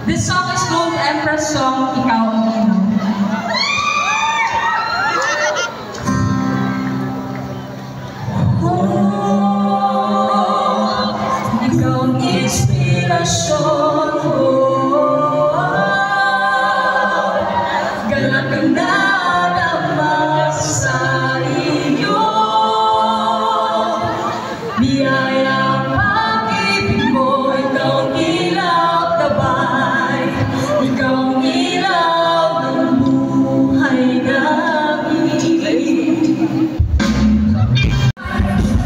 This song is called Empress Song, Ikaw ang Ilaw. Ikaw ang inspirasyon ko. Galak ang nadama sa iyo. Biyaya pag-ibig mo, ikaw ang ilaw tabay. Ikaw ang ilaw ng buhay namin.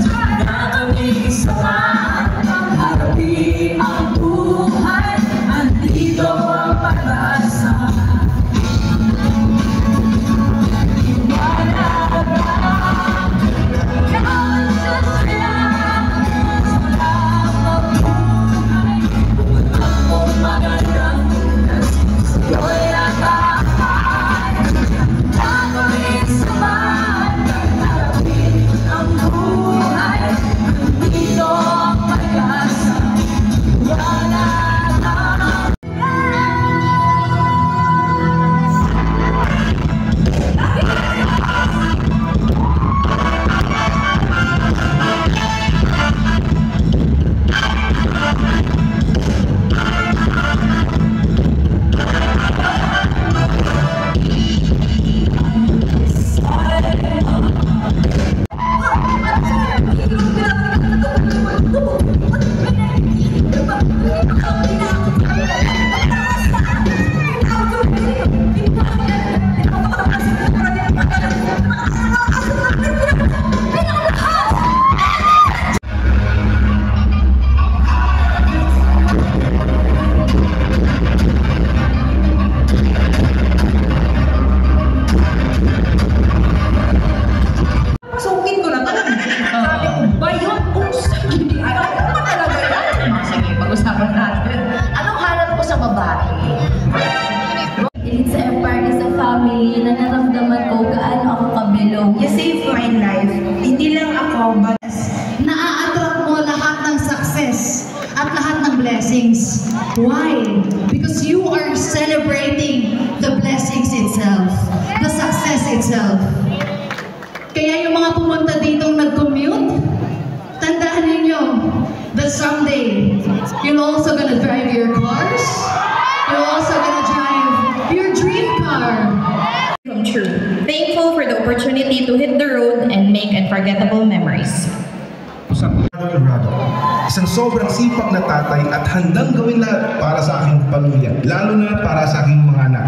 Nakamig sama, harapin ang buhay. Andito ang pag-asa. Leads Empire is a family na naramdaman ko gaano ako kabilog. You save my life. Hindi lang ako, but naa-attract mo lahat ng success at lahat ng blessings. Why? Because you are celebrating the blessings itself, the success itself. Kaya yung mga pumunta ditong nag-commute, tandaan ninyo that someday you're also gonna drive your cars. You're also gonna drive your dream car. Come true. Thankful for the opportunity to hit the road and make unforgettable memories. Isang sobrang sipag na tatay at handang gawin lahat para sa aking pamilya, lalo na para sa aking mga anak.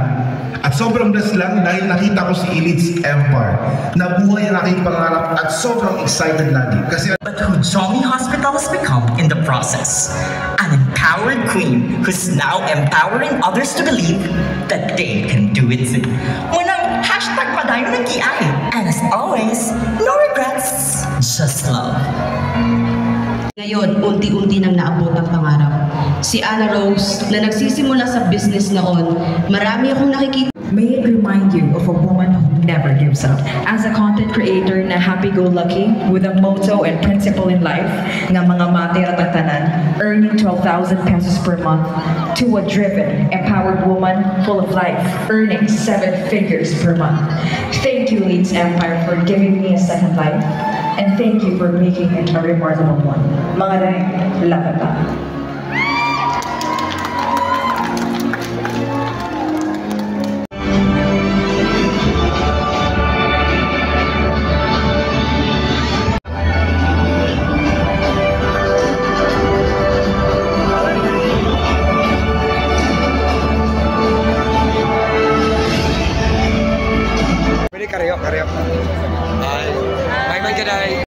At sobrang blessed lang dahil nakita ko si Leads Empire. Nabuhay ang aking pangarap at sobrang excited lagi. But who Johnny Hospital has become in the process. An empowered queen who's now empowering others to believe that they can do it too. Walang hashtag padayon ng kiay. And as always, no regrets, just love. Ngayon, unti-unti nang naabot ang pangarap. Si Anna Rose, na nagsisimula sa business noon, marami akong nakikita. May it remind you of a woman who never gives up. As a content creator na happy-go-lucky with a motto and principle in life nga mga mate at tanan, earning 12,000 pesos per month, to a driven, empowered woman full of life, earning 7 figures per month. Thank you, Leads Empire, for giving me a second life. And thank you for making it a remarkable one. Mga day, lahat.